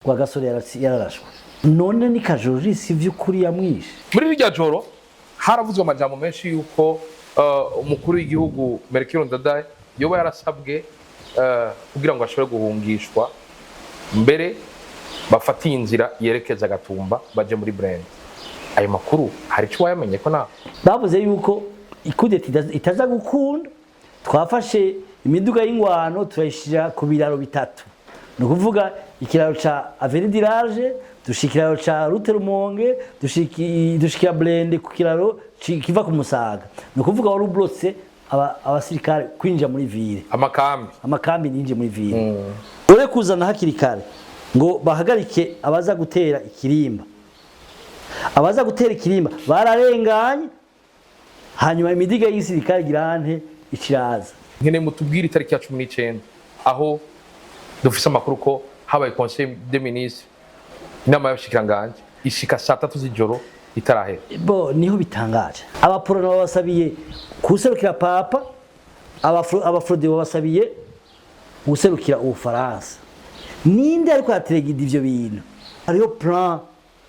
kwa gasore yararashwe none ni kajorisi vy'ukuri yamwishe. Muri rya joro haravuzwe amajambo menshi yuko umukuru w'igihugu Melchior Ndadaye yoba yarasabwe kugira ngo ashobore guhungishwa mbere bafatiye inzira yerekeza Gatumba baje muri Brand. Ayo makuru hari cyo wayamenye ko na bavuze yuko ikudeta itaza gukunda, twafashe imiduga y'ingwano turayishira ku biraro bitatu, no kuvuga ikiraro ca Avenue du Large, dushikiraro ca Route Rumonge, dushikira Brand ku kiraro kiva ku Musaga, no kuvuga wari ublotse abasirikare kwinjira muri ville, amakambi ninje muri ville. Ore kuzana hakiri kare ngo bahagarike abaza gutera ikirimba, abaza gutera ikirimba bararenganye, hanyuma imidiga y'isirikare girante ikiraza. Nkene mutubwira itariki ya 19 aho dufise amakuru ko habaye conseil des ministres, inama y'abashikiranganje ishika 3:00 z'ijoro itarahera. Bo niho bitangaje, abaporo nabo basabiye kuserukira papa, abafrode basabiye guserukira Ubufaransa. Ninde ariko yateregida ivyo bintu? Hariho plan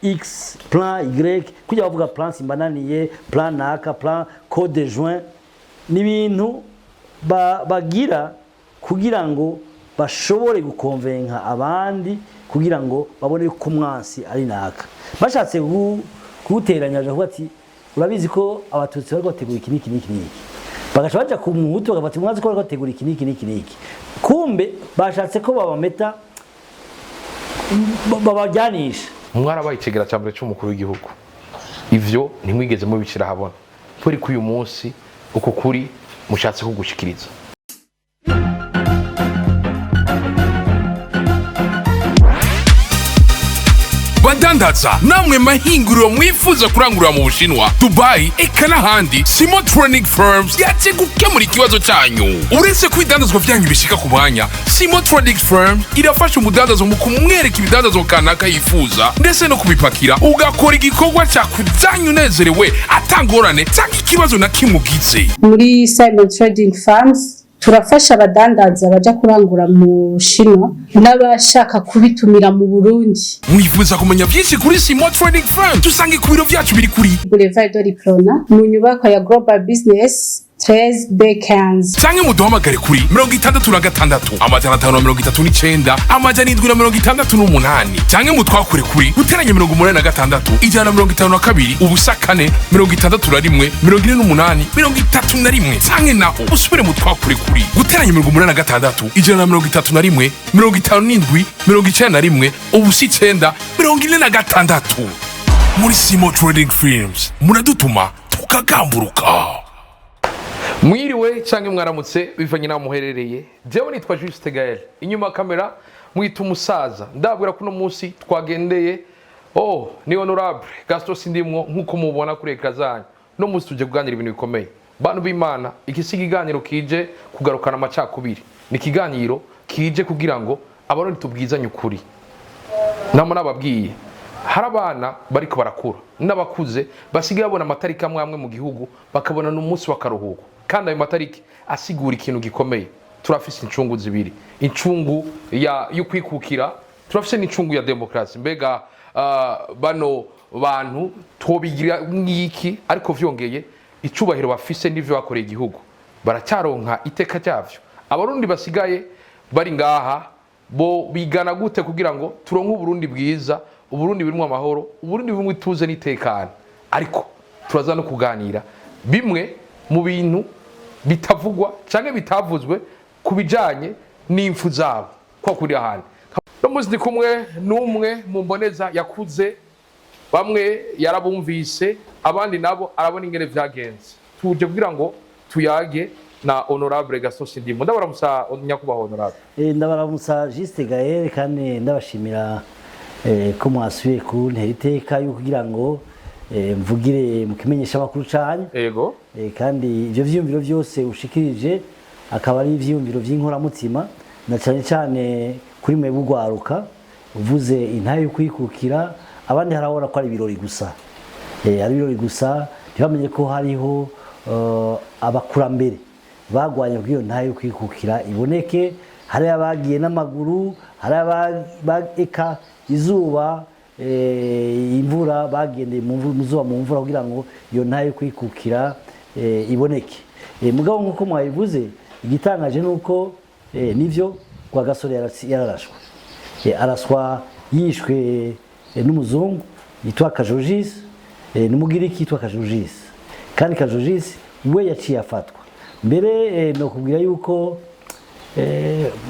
X, plan Y, kujya bavuga plan simbananiye, plan naka, plan code de juin, ni bintu bagira kugira ngo bashobore gukonvenka abandi kugira ngo babone ko umwansi ari naka. Bashatse kuteranyaje aho ati urabizi ko abatutsi bari gutegura iki niki. Bagaca baja ku muhutu bagafata umwanzi ko bari gutegura iki niki. Kumbe bashatse ko babameta babajyanisha. Mwarabaye ikigera cyambere cy'umukuru w'igihugu. Ivyo ntimwigeze mubicira habona. Kuri kuyu munsi uko kuri mushatse kugushikiriza. Badandaza namwe mahinguriro mwifuza kurangurira mu Bushinwa, Dubai, eka n'ahandi, Simotronic Firms yaje gukemura ikibazo cyanyu. Uretse kwidandazwa vyanyu bishika ku mwanya, Simotronic Firms irafasha umudandazo mu kumwereka ibidandazo kanaka yifuza ndetse no kubipakira, ugakora igikorwa cyakujanye unezerewe atangorane cyangwa ikibazo na kimugize. Muri Simotronic Firms turafasha abadandaza baja kurangura mu Bushinwa n'abashaka kubitumira mu Burundi. Mwifuza kumenya byinshi kuri Simotronic Firms, tusange ku biro byacu biri kuri Boulevard de Riplona mu nyubako ya Global Business 13 Bekans. Canke muduhamagare kuri 66 539 768. Canke mutwakure kuri uteranye 86 152 ubusa 4 61 48 31. Canke naho usubire mutwakure kuri uteranye 86 131 57 91 ubusa 9 46. Muri Simotronic Firms muradutuma tukagamburuka. Mwiriwe canke mwaramutse bivanye na muherereye. Jewe nitwa Juste Gael. Inyuma kamera mwita umusaza. Ndabwira kuno munsi twagendeye ni honorable Gaston Sindimwo nkuko mubona kuri ekrazanyu. No munsi tuje kuganira ibintu bikomeye. Bantu b'Imana, ikisigiganiro kije kugarukana amacakubiri. Ni kiganiro kije kugira ngo abarundi tubwizanye ukuri. Namwe nababwiye harabana bariko barakura n'abakuze basigaye babona amatariki amwe mu gihugu bakabona n'umunsi w'akaruhuko, kandi ayo matariki asigura ikintu gikomeye. Turafise incungu zibiri, incungu yo kwikukira, turafise n'incungu ya demokrasi. Mbega bano bantu tobigira nk'iki, ariko vyongeye icubahiro bafise n'ivyo bakoreye igihugu baracyaronka iteka ryavyo. Abarundi basigaye bari ngaha bo bigana gute kugira ngo turonke Uburundi bwiza, Uburundi birimo amahoro, Uburundi bimwe ituze n'itekana. Ariko turaza no kuganira bimwe mu bintu bitavugwa canke bitavuzwe kubijanye n'imfu zabo kwa kuri ahandi. No muzi kumwe n'umwe mu mboneza yakuze, bamwe yarabumvise abandi nabo arabona ingene vyagenze. Tuje kugira ngo tuyage na honorable Gaston Sindimwo. Ndabaramusa nyakuba honorable. Ndabaramusa Juste Gael, kandi ndabashimira ko mwasubiye ku nteriteka yo kugira ngo mvugire mukimenyesha amakuru cyane. Yego. Kandi ivyo vyumviro byose ushikirije akaba ari ivyumviro vy'inkoramutima, na cyane kuri mwe bugwaruka uvuze intaye yo kwikukira. Abandi harabona ko ari ibirori gusa, ari ibirori gusa, ntibamenye ko hariho abakurambere bagwanye bw'iyo ntaye yo kwikukira iboneke. Hari abagiye n'amaguru, hari abeka izuba imvura bagendeye mu zuba mu mvura kugira ngo iyo ntayo kwikukira iboneke mugabo nk'uko mwabivuze igitangaje nuko nivyo Rwagasore yararashwe araswa yishwe n'umuzungu yitwa Kajogis n'umugiriki yitwa Kajogis kandi Kajogis we yaciye afatwa mbere no kubwira yuko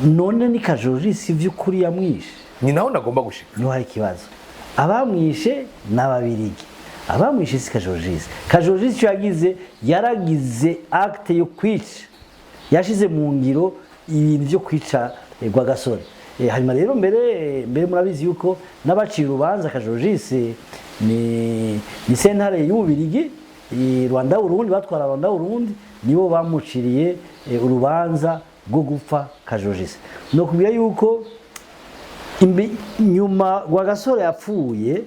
none ni Kajogis vy'ukuri yamwishe ni naho nagomba gushika niho hari ikibazo abamwishe n'ababirigi abamwishe si Kajogis cyo yagize yaragize acte yo kwica yashize mu ngiro ibintu byo kwica Rwagasore hanyuma rero mbere murabizi yuko n'abaciye urubanza Kajogis ni sentare y'ububirigi Rwanda Burundi batwara Rwanda Burundi nibo bamuciriye urubanza rwo gupfa Kajogis no kubwira yuko nyuma Rwagasore yapfuye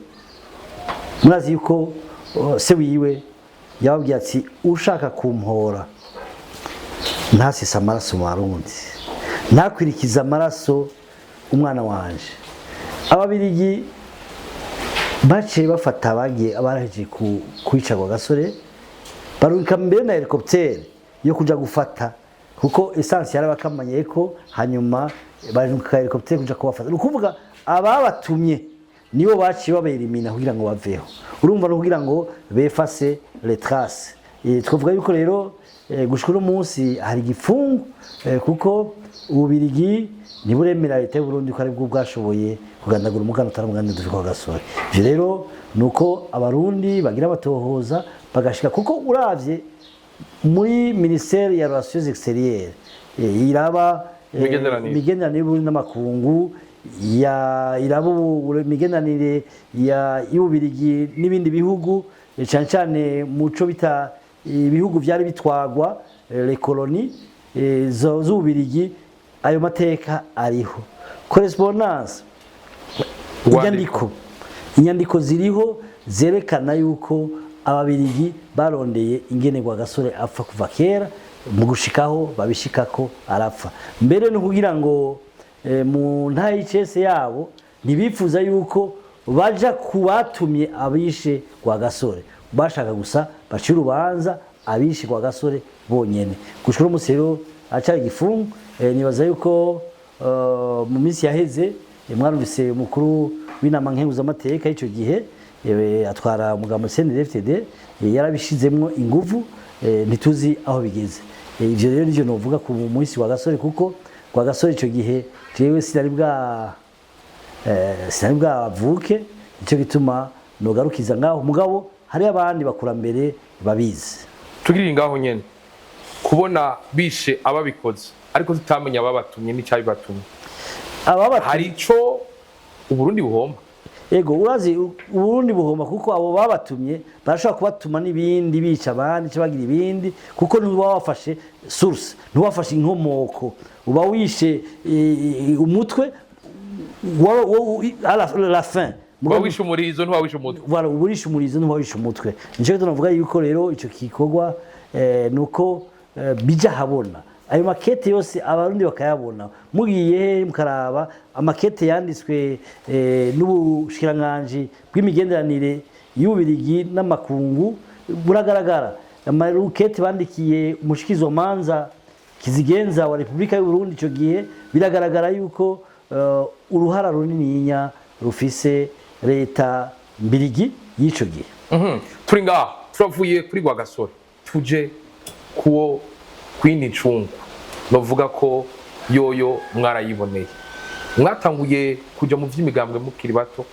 murazi yuko se wiwe yababwiye ati ushaka kumpora ntasise amaraso mu Barundi ntakwirikiza amaraso umwana wanje ababirigi baciye bafata abagiye abaraje kwica Rwagasore barurika mbere na helicopter yo kuja gufata kuko essence yarabakamanye ko hanyuma baruka helicopter kuja kubafata ukuvuga ababatumye nibo baciye baberimina kugira ngo baveho urumva no kugira ngo befase les traces twavuga yuko rero gushikura umunsi hari gifungo kuko ububirigi niburemera leta y'u Burundi ko ari bwo bwashoboye kugandagura umuganda utaramuganda dufiko Rwagasore ivyo rero nuko abarundi bagira batohoza bagashika kuko uravye muri ministère ya relations extérieures iraba imigenderanire y'Uburundi n'amakungu iraba imigenderanire y'ububirigi n'ibindi bihugu cyane cyane muco bita ibihugu byari bitwagwa les colonies z'ububirigi ayo mateka ariho correspondance inyandiko ziriho zerekana yuko ababirigi barondeye ingene Rwagasore apfa kuva kera mu gushikaho babishikako arapfa mbere no kugira ngo mu ntayicese yabo ntibifuza yuko baja kubatumye abishe Rwagasore bashaka gusa bacira urubanza abishe Rwagasore bonyene gushira umusero acari gifungo nibaza yuko mu minsi yaheze mwarumvise umukuru w'inama nkenguzamateka ico gihe atwara umugambo CNDD-FDD yarabishizemwo inguvu ntituzi aho bigeze ivyo rero nivyo novuga ku munsi wa Gasore kuko Rwagasore ico gihe jewe sinari bwavuke ico gituma nogarukiza ngaho mugabo hari abandi bakura mbere babizi tugirira ngaho nyene kubona bishe ababikoze ariko tutamenya ababatumye n'icyabi batumye hari ico Uburundi buhomba ego urazi Uburundi buhomba kuko abo babatumye barashobora kubatuma n'ibindi bica abandi cyabagira ibindi kuko ntuba wafashe source ntuwafashe inkomoko uba wishe umutwe la fin wishe umurizo ntuwawishe umutwe voilà uburishe umurizo ntuwawishe umutwe nico tunavuga yuko rero ico kikorwa nuko bija habona ayo makete yose abarundi bakayabona mugiye mukaraba amakete yanditswe n'ubushikiranganje bw'imigenderanire y'ububirigi n'amakungu buragaragara amarukete bandikiye umushikizo manza kizigenza wa Republika y'u Burundi ico gihe biragaragara yuko uruhara runininya rufise leta mbirigi y'ico gihe turi ngaho turavuye kuri Rwagasore tuje kuwo kwini cungu novuga ko yoyo mwarayiboneye mwatanguye kuja mu vy'imigambwe mukiri bato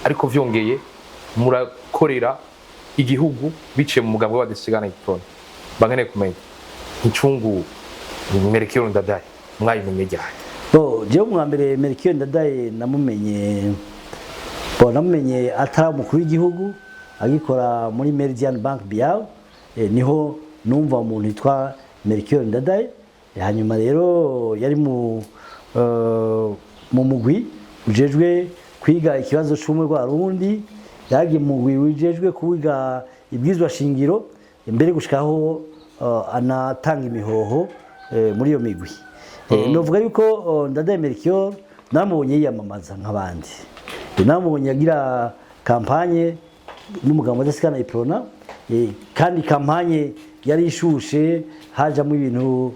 ariko vyongeye murakorera igihugu biciye mu mugambwe wa Desigana Gitone bangene kumenya incungu Melchior Ndadaye mwayimenye ryari jewe mwambere Melchior Ndadaye namumenye atari umukuru w'igihugu agikora muri Meridian Bank Biao niho numva umuntu yitwa Melchior Ndadaye hanyuma rero yari mu mugwi ujejwe kwiga ikibazo cy'umwe rwa Rundi yagiye mu mugwi ujejwe kwiga ibwizwa shingiro imbere gushikaho anatanga imihoho muri iyo migwi novuga yuko Ndadaye Melchior namubonye yiyamamaza nk'abandi namubonye agira kampanye n'umugabo adasikana iprona kandi kampanye yari ishushe hajamo ibintu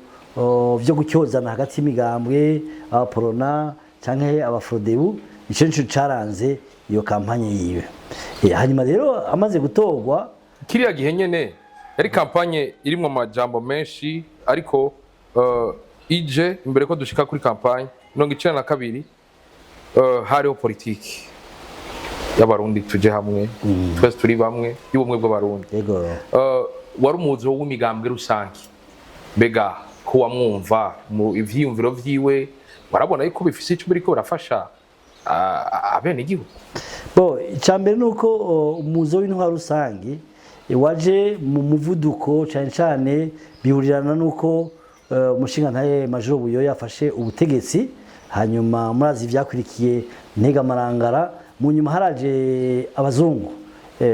byo gucyozana hagati y'imigambwe abaporona canke abafrodebu ico nico caranze iyo kampanye yiwe hanyuma rero amaze gutorwa kiriya gihe nyene yari kampanye irimwo amajambo menshi ariko ije imbere ko dushika kuri kampanye 92 hariho politiki y'abarundi tuje hamwe twese turi bamwe y'ubumwe bw'abarundi yego wari umuzo w'imigambwe rusange mbega ko wamwumva mu ivyiyumviro vyiwe barabona yuko bifise ico biriko birafasha abene igihugu bo icambere nuko umuzo w'intwaro rusange waje mu muvuduko cyane cyane bihurirana nuko umushinga ntaye Major Buyoya yafashe ubutegetsi hanyuma murazi vyakurikiye ntega marangara mu nyuma haraje abazungu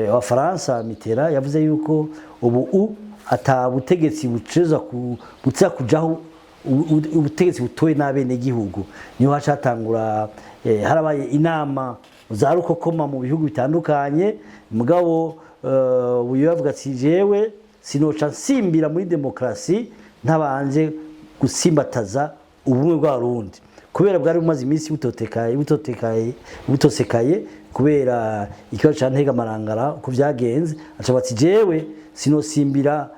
abafaransa Mitterrand yavuze yuko ubu ata butegetsi buceza butsa kujaho ubutegetsi butoye n'abene gihugu niho hacatangura harabaye inama za rukokoma mu bihugu bitandukanye mugabo Buyoya avuga ati jewe sinoca nsimbira muri demokrasi ntabanje gusimbataza ubumwe bw'abarundi kubera bwari bumaze iminsi butosekaye kubera ikibazo ca ntega marangara uko vyagenze aca bati jewe sinosimbira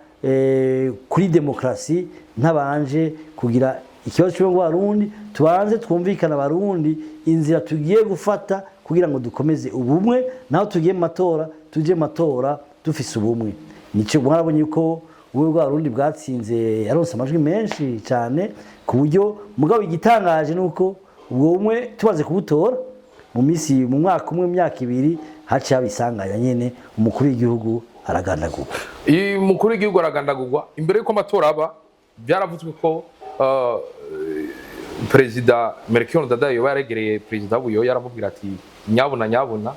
kuri demokrasi ntabanje kugira ikibazo cy'ubumwe bw'abarundi tubanze twumvikana abarundi inzira tugiye gufata kugira ngo dukomeze ubumwe naho tugiye mu matora tuje matora dufise ubumwe nico mwarabonye ko ubumwe bw'abarundi bwatsinze yaronse amajwi menshi cyane ku buryo mugabo igitangaje nuko ubwo bumwe tubaze kubutora mu mwaka umwe myaka ibiri haci habisanganya nyene umukuru w'igihugu aragandagurwa umukuru w'igihugu aragandagurwa imbere yuko amatora aba byaravuzwe ko perezida Melchior Ndadaye yoba yaregereye perezida Buyoya aramubwira ati nyabuna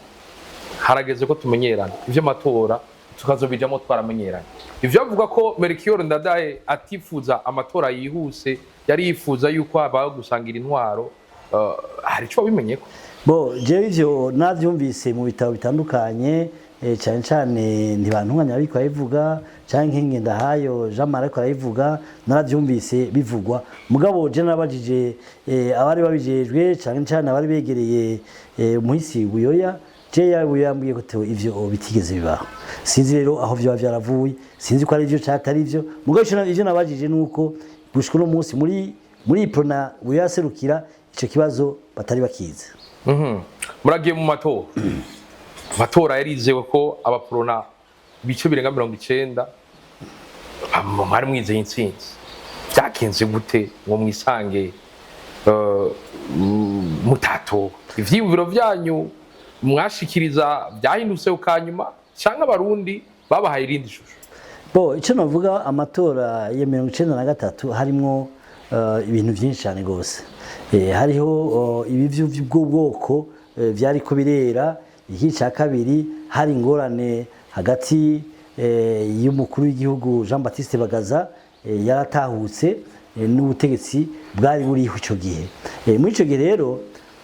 harageze ko tumenyerana ivyo amatora tukazobijamo twaramenyeranye ivyo avuga ko Melchior Ndadaye atifuza amatora yihuse yari yifuza yuko habaho gusangira intwaro hari ico bimenyeko bo jewe ivyo navyumvise mu bitabo bitandukanye cyane cyane ntibantunganya ariko ayivuga canke Ngendahayo Jean Marie ko ayivuga naravyumvise bivugwa mugabo je nabajije abari babijejwe cyane abari begereye umuhisi Buyoya je yambwiye ko ivyo bitigeze bibaho sinzi rero aho vyo byaravuye sinzi ko ari ivyo cyatari ivyo mugabo ivyo nabajije nuko gushika no munsi muri Prona Buyoya serukira ico kibazo batari bakize muragiye mu matora yarizewe ko abaprona bice birenga 90 mwari mwizeye intsinzi byakenze gute ngo mwisange mutato ivyiyumviro vyanyu mwashikiriza byahindutse ukanyuma cyangwa abarundi babahaye irindi shusho bo ico navuga amatora ya 1993 harimo ibintu byinshi cyane gose hariho ibivyo by'ubwoko byari ko birera igice kabiri hari ingorane hagati y'umukuru w'igihugu Jean Baptiste Bagaza yaratahutse n'ubutegetsi bwari buriho ico gihe muri ico gihe rero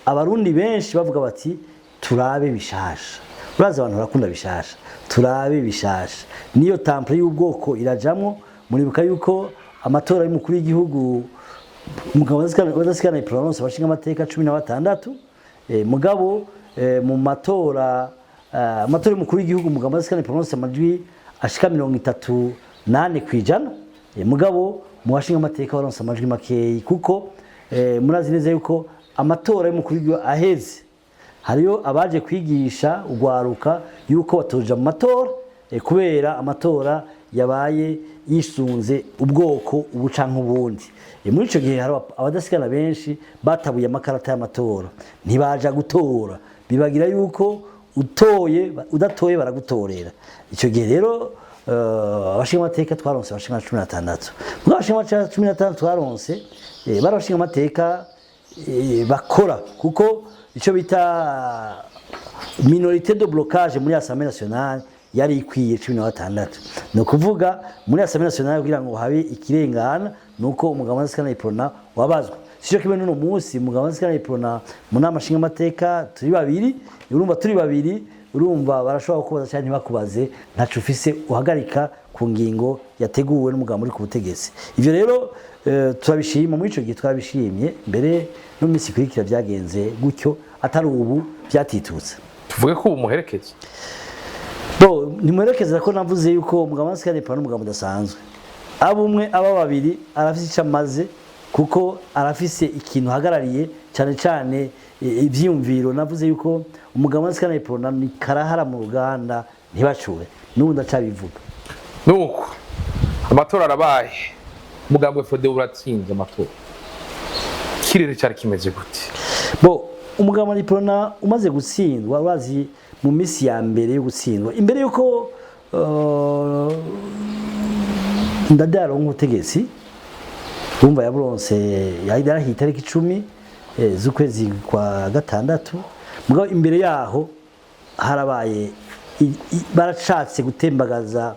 abarundi benshi bavuga bati turabe bishasha uraza abantu barakunda bishasha turabe bishasha niyo temple y'ubwoko irajamwo muribuka yuko amatora y'umukuru w'igihugu umugabo wadasikana iprovince bashinga amateka 16 mugabo mu matora y'umukuru w'igihugu umugabo wadasikana iprovince amajwi ashika 38 kwijana mugabo mu bashinga amateka baronse amajwi makeyi kuko murazi neza yuko amatora y'umukuru w'igihugu aheze hariyo abaje kwigisha ugwaruka yuko batoja mu matora kubera amatora yabaye yisunze ubwoko ubucanka ubundi muri ico gihe hari abadasikana benshi batabuye amakarata y'amatora ntibaja gutora bibagira yuko udatoye baragutorera ico gihe rero abashinga amateka twaronse abashinga 16 mu abashinga 16 twaronse barabashinga amateka bakora kuko ico bita minorité de blocage muri Assemblée nationale yari ikwiye 16 no kuvuga muri Assemblée nationale kugira ngo habe ikirengana nuko umugabo w'Askana Iprona wabazwa sico kimwe n'uno munsi umugabo nsikana iprona mu nama nshinga amateka turi babiri urumva turi babiri urumva barashobora kubaza cyane ntibakubaze ntacu ufise uhagarika ku ngingo yateguwe n'umugabo muri ku butegetsi ivyo rero turabishima muri ico gihe twabishimye mbere no misi kurikira byagenze gutyo atari ubu byatitutse tuvuge ko umuherekeza nimuherekeza ko navuze yuko umugabo nsikana iprona n'umugabo udasanzwe abumwe aba babiri arafise icyo amaze kuko arafise ikintu hagarariye cyane cyane ibyiyumviro navuze yuko umugabo nsikana iprona ni karahara mu ruganda ntibacure n'ubu ndacabivuga nuko amatora arabaye umugambwe Fode uratsinze amatora kirere cyari kimeze gute umugabo iprona umaze gutsindwa urazi mu minsi ya mbere yo gutsindwa imbere yuko ndadaro nk'ubutegetsi urumva yaburonse yarahiye itariki 10 z'ukwezi kwa gatandatu mugabo imbere yaho harabaye baracatse gutembagaza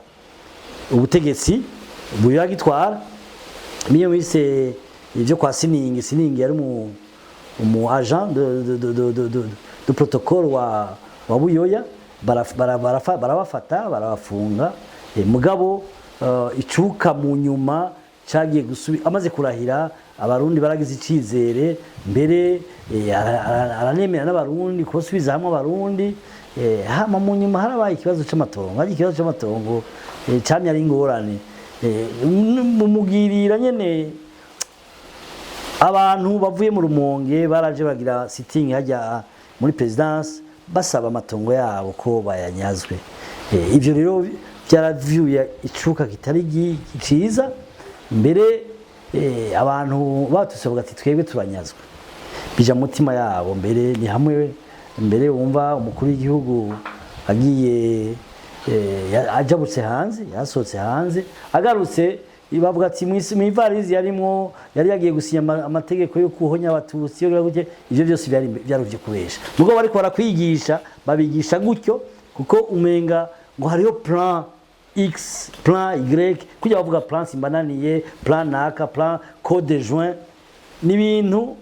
ubutegetsi buyagitwara miyo wise ivyo kwa Siningi yari mu agent de protocole wa Buyoya barabafata barabafunga mugabo icuka mu nyuma cagiye gusubi amaze kurahira abarundi baragize icizere mbere aranemera n'abarundi kusubiza hamwe abarundi hama mu nyuma harabaye ikibazo c'amatongo ari ikibazo c'amatongo cyamye ari ingorane mumugirira nyene abantu bavuye mu Rumonge baraje bagira sitting hajya muri presidence basaba amatongo yabo ko bayanyazwe ivyo rero byaravyuye icuka kitari giciza mbere abantu batusabwa ati twebwe turanyazwe bija mutima yabo mbere ni hamwe mbere wumva umukuru w'igihugu agiye ajabutse hanze yasohotse hanze agarutse bavuga ati mwivarizi yarimo yari yagiye gusinya amategeko yo kuhonya abatutsi yo gute ivyo byose byaruvye kubesha mugo bariko barakwigisha babigisha gutyo kuko umenga ngo hariyo plan X plan Y kujya bavuga plan simbananiye plan naka plan code de juin n'ibintu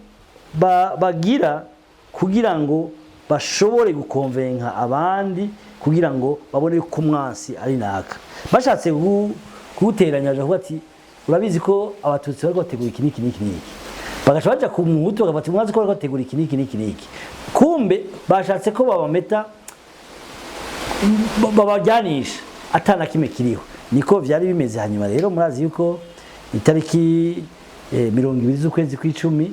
bagira kugira ngo bashobore gukonvenka abandi kugira ngo babone ko umwansi ari naka bashatse kuteranya avuga ati urabizi ko abatutsi bari bategura iki bagaca baja ku muhutu bagafata umwansi ko bari bategura iki kumbe bashatse ko babameta babajyanisha atana kimwe kiriho niko vyari bimeze hanyuma rero murazi yuko itariki 20 z'ukwezi kw'icumi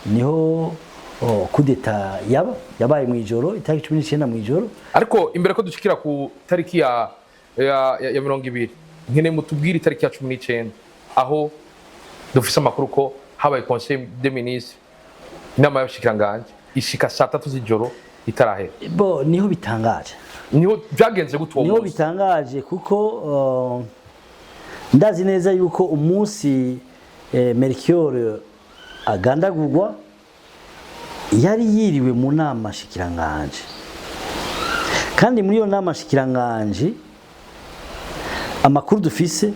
niho kudeta yabaye mu ijoro itariki 19 mu ijoro ariko imbere ko dushikira ku tariki ya 20 nkene mutubwira itariki ya 19 aho dufise amakuru ko habaye conseil des ministres inama y'abashikiranganje ishika 3 z'ijoro itarahera niho bitangaje niho byagenze gutwo niho bitangaje kuko ndazi neza yuko umunsi Melchior agandagurwa yari yiriwe mu nama shikiranganje kandi muri iyo nama shikiranganje amakuru dufise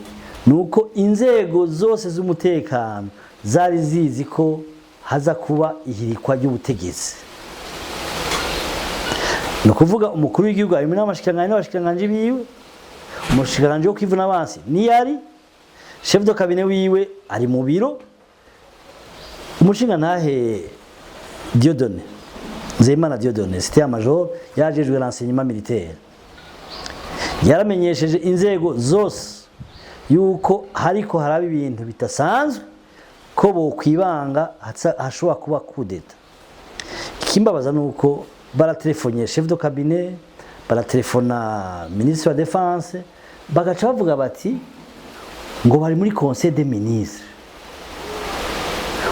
nuko inzego zose z'umutekano zari zizi ko haza kuba ihirikwa ry'ubutegetsi no kuvuga umukuru w'igihugu ari muri amashikiranganje n'abashikiranganje biwe umushikiranganje wo kwivuna abansi ni yari chef de cabinet wiwe ari mu biro umushinga ntahe Dieudonné Nzeyimana Dieudonné c'était major yajejwe l'enseignement militaire yaramenyesheje inzego zose yuko hariko haraba ibintu bitasanzwe ko bo kwibanga hashobora kuba kudeta kimbabaza nuko baratelefoniye chef de cabinet baratelefona ministre wa défense bagaca bavuga bati ngo bari muri conseil des ministres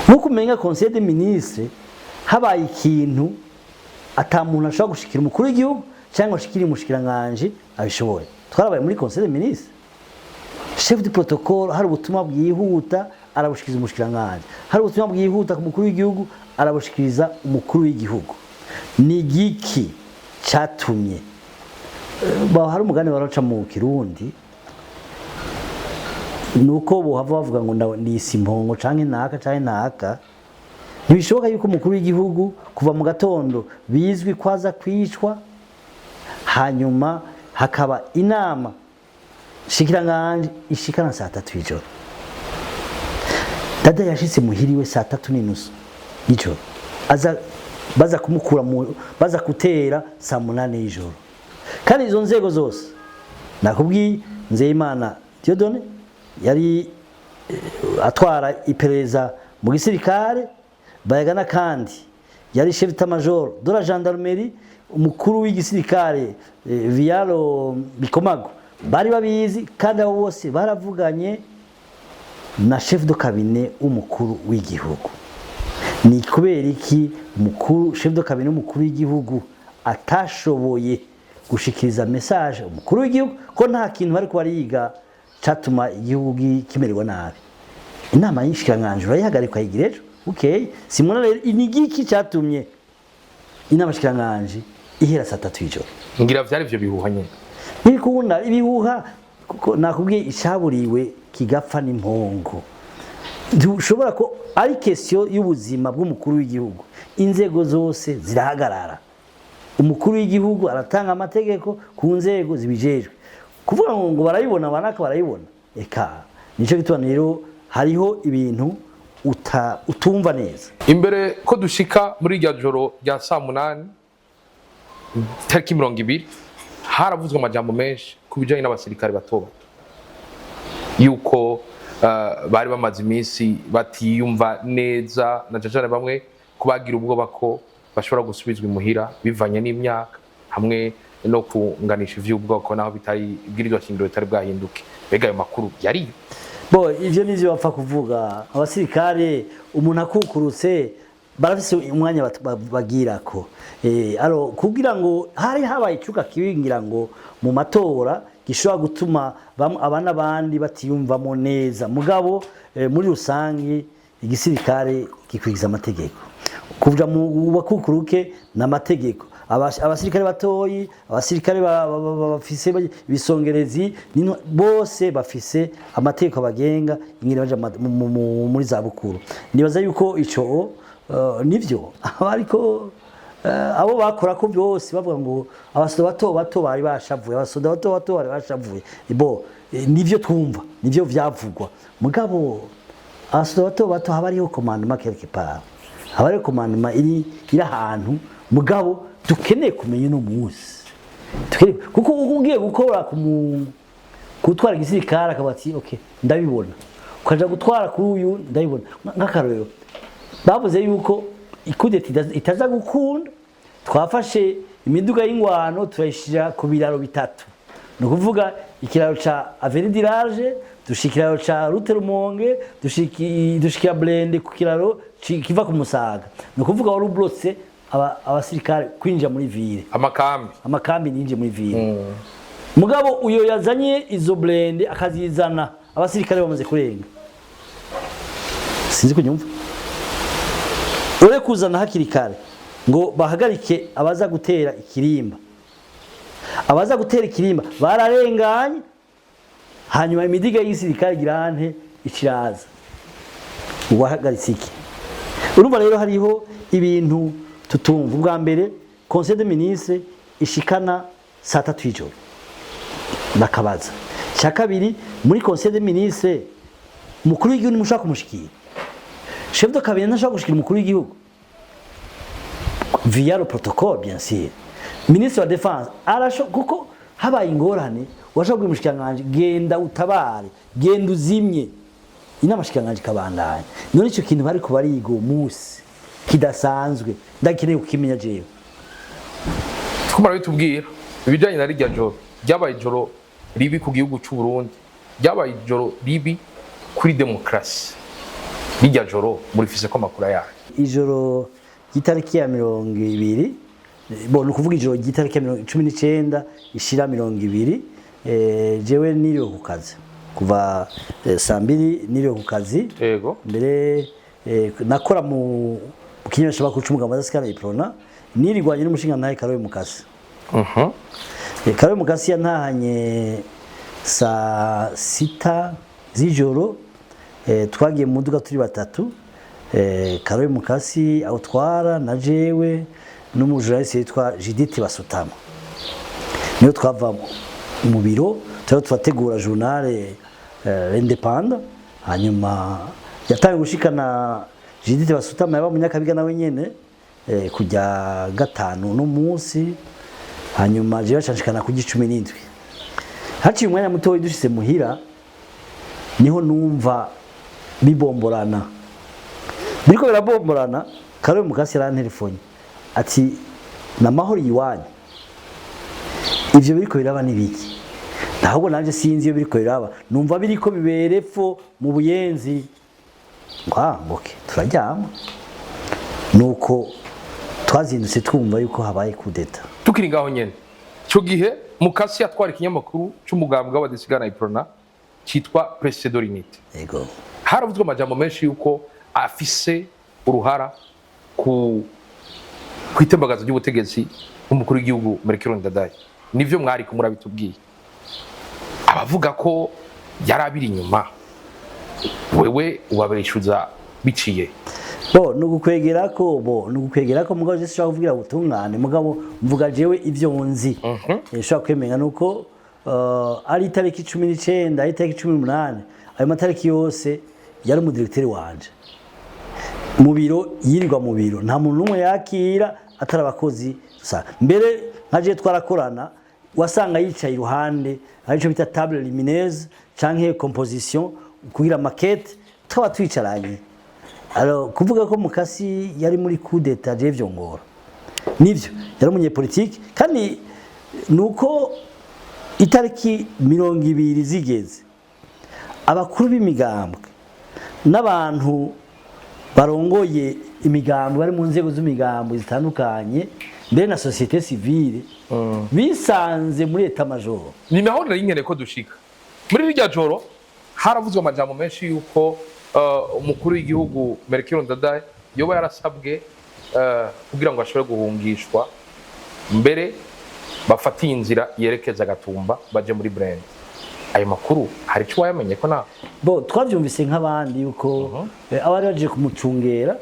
nkuko umenga conseil des ministres habaye ikintu atamuntu ashobora gushikira umukuru w'igihugu cyangwa gushikira umushikiranganje abishoboye twarabaye muri conseil des ministres chef de protocole hari ubutumwa bwihuta arabushikiriza umushikiranganje hari ubutumwa bwihuta ku mukuru w'igihugu arabushikiriza umukuru w'igihugu ni giki cyatumye hari umugani baraca mu Kirundi nuko bo hava bavuga ngo ni simpongo canke naka ntibishoboka yuko umukuru w'igihugu kuva mu gatondo bizwi kwaza kwicwa hanyuma hakaba inama shikiranganje ishikana saa 3 y'ijoro. Dada yashitse muhiriwe saa 3:30 y'ijoro, baza kumukura baza kutera saa 8 y'ijoro. Kandi izo nzego zose nakubwiye Nzeyimana Dieudonné yari atwara iperereza mu gisirikare, Bayagana kandi yari chef d'état-major de la gendarmerie, umukuru w'igisirikare Vialo Bikomago bari babizi, kandi abo bose baravuganye na chef de cabinet umukuru w'igihugu. Ni kubera iki umukuru chef de cabinet umukuru w'igihugu atashoboye gushikiriza message umukuru w'igihugu ko nta kintu bari bariga catuma igihugu kimererwa nabi? Inama y'inshikiranganje urayihagarika yigirejo. Okay, simona rero inigiki cyatumye inama y'inshikiranganje ihera saa 3 y'ijoro. Ngira vyari byo bihuha nyene. Nibikunda ibihuha kuko nakubwiye icaburiwe kigapfa n'impongo. Dushobora ko ari question y'ubuzima bw'umukuru w'igihugu. Inzego zose zirahagarara. Umukuru w'igihugu aratanga amategeko ku nzego zibijejwe. Kuvuga ngo barayibona banaka barayibona. Eka nico gitwana rero hariho ibintu utumva neza. Imbere ko dushika muri rya joro rya saa 8 tariki 20 haravuzwe amajambo menshi kubijanye n'abasirikare bato yuko bari bamaze iminsi batiyumva neza, na cyane bamwe kubagira ubwoba ko bashobora gusubizwa imuhira bivanye n'imyaka hamwe no kunganisha ivy'ubwoko naho bitari bwirizwa shingiro bitari bwahinduke. Bega ayo makuru yari bo ivyo nivyo bapfa kuvuga. Abasirikare umuntu akukurutse barafise umwanya bagirako aro kugira ngo hari habaye icuka kibingira ngo mu matora gishobora gutuma abana bandi batiyumvamo neza. Mugabo muri rusangi igisirikare gikwigiza amategeko, kuvuga mu bakukuruke n'amategeko. Abasirikare batoyi, abasirikare bafise ibisongerezi bose bafise amategeko bagenga ingire baje muri za bukuru. Nibaza yuko ico nivyo ariko abo bakora ko byose bavuga ngo abasoda bato bari bashavuye, abasoda bato bari bashavuye. Bo nivyo twumva, nivyo vyavugwa. Mugabo abasoda bato haba ariho commandement quelque part, haba ariho commandement iri ahantu. Mugabo dukeneye kumenya no munsi kuko ugiye gukora gutwara igisirikare akabati okay ndabibona, ukaja gutwara kuri uyu ndabibona. Nk'akarero bavuze yuko ikudeti itaza gukunda, twafashe imiduga y'ingwano turayishira ku biraro bitatu. No kuvuga ikiraro ca Avenue du Large, dushikiraro ca Route Rumonge, dushikira Blende ku kiraro kiva ku Musaga. No kuvuga wari ublotse abasirikare kwinjira muri ville, amakambi ninje muri ville. Mugabo uyo yazanye izo Blende akazizana abasirikare bamaze kurenga. Sinzi kunyumva ore kuzana hakiri kare ngo bahagarike abaza gutera ikirimba. Abaza gutera ikirimba bararenganye, hanyuma imidiga y'isirikare girante ikiraza ubahagaritse iki. Urumva rero hariho ibintu tutumva. Ubwa mbere Conseil des ministres ishikana saa 3 y'ijoro bakabaza. Cya kabiri muri Conseil des ministres umukuru w'igihugu mushaka kumushikira, chef de cabinet ntashaka gushikira umukuru w'igihugu via le protocole bien sûr. Ministre wa défense arasho kuko habaye ingorane washaka kwimushikiranganje genda utabare, genda uzimye. Inama shikiranganje kabandanya. None ico kintu bari kubariga umunsi kidasanzwe ndakeneye ukimenya jewe. Twumara bitubwira ibijanye na rya joro ryabaye joro ribi ku gihugu cy'u Burundi, ryabaye joro ribi kuri demokrasi. Rya joro muri fise ko makuru yayo ijoro gitariki ya 20 bo nukuvuga ijoro gitariki ya 19 ishira 20 jewe niriwe ku kazi kuva saa 2 niriwe ku kazi. Yego mbere nakora mu kinyesha bakuca umugabo azasikara iprona nirigwanye n'umushinga ntaye Karowe Mukasi. Karowe Mukasi yantahanye saa 6 z'ijoro. Twagiye mu muduga turi batatu Karoli Mukasi awutwara na jewe n'umujuraliste yitwa Judith Basutama niyo twava mu biro turategura journal L'Indépendant hanyuma yatangiye gushikana Judith Basutama yaba munyakabiga nawe nyene kujya gatanu no munsi hanyuma jewe canshikana ku 17 haciye umwanya muto dushise muhira niho numva bibomborana biriko birabomborana Karoli Mukasi yarantelefone ati na mahoro yiwanyu ivyo biriko biraba nibiki ntabwo nanje sinzi iyo biriko biraba numva biriko biberepfo mu Buyenzi ngoke turajyama nuko twazindutse twumva yuko habaye kudeta tukiri ngaho nyene cyo gihe Mukasi yatwara ikinyamakuru cy'umugambwe w'abadisigana iprona cyitwa Presse de l'Unité yego haravuzwe amajambo menshi yuko afise uruhara ku kwitembagaza ry'ubutegetsi umukuru w'igihugu Melchior Ndadaye nivyo mwari ko murabitubwiye abavuga ko yarabiri inyuma wewe ubabereshuza biciye nugukwegera ko mugabo je shaka kuvugira ubutungane mugabo mvuga jewe ivyo nzi shaka kwemenya nuko ari tariki 19 ari tariki 18 ayo matariki yose yari umudirecteur wanje mu biro yirirwa mu biro nta muntu numwe yakira atari abakozi mbere nkaje twarakorana wasanga yicaye iruhande arico bita table lumineuse canke composition kugira maquette twaba twicaranye alors kuvuga ko Mukasi yari muri coup d'état je vyongora nivyo yari umunyepolitike kandi nuko itariki 20 zigeze abakuru b'imigambwe n'abantu barongoye imigambwe bari mu nzego z'imigambwe zitandukanye mbere na société civile bisanze muri état major ni naho nari nyene ko dushika muri rya joro haravuzwe amajambo menshi yuko umukuru w'igihugu Melchior Ndadaye yoba yarasabwe kugira ngo ashobore guhungishwa mbere bafatiye inzira yerekeza Gatumba baje muri Brand ayo makuru hari cyo wayamenye ko na twavyumvise nk'abandi yuko abari baje kumucungera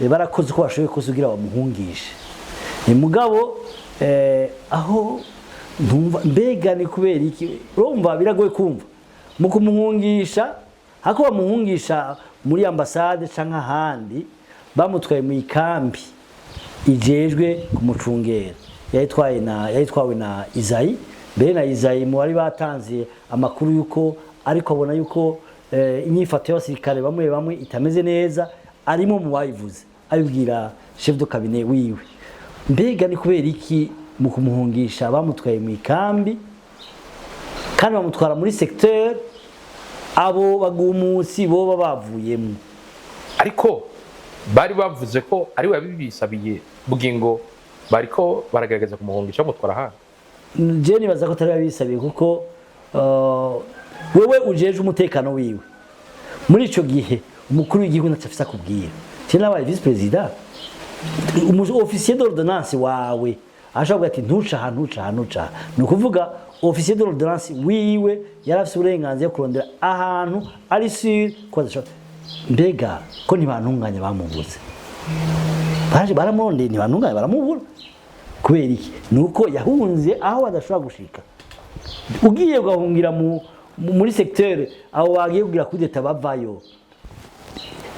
barakoze ko bashoboye kuzugira bamuhungishe mugabo aho ntumva mbega ni kubera iki urumva biragoye kumva mu kumuhungisha hako bamuhungisha muri ambassade canka handi bamutwaye mu ikambi ijejwe kumucungera yayitwawe na Isayi mbere na Isayi mu bari batanze amakuru yuko ariko abona yuko inyifato y'abasirikare bamwe itameze neza arimo mu bayivuze abibwira chef de cabinet wiwe mbega ni kubera iki mu kumuhungisha bamutwaye mu ikambi kandi bamutwara muri secteur abo bagumusi bo bavuyemo ariko bari bavuze ko ari we yabibisabiye bugingo bariko baragerageza kumuhungisha bamutwara hano je nibaza ko atari yabisabiye kuko wewe ujeje umutekano wiwe muri ico gihe umukuru w'igihugu ntacafisa kubwira cyane abaye vice president officier d'ordonnance wawe ashobora ati ntuca ni ukuvuga officier d'ordonnance wiwe yarafise uburenganzira kurondera ahantu ari sur ko mbega ko ntibantunganya bamuvuze baje baramondeye ntibantunganya baramubura kubera iki nuko yahunze aho badashobora gushika ugiye gahungira muri secteur aho wagiye kugira kudeta bavayo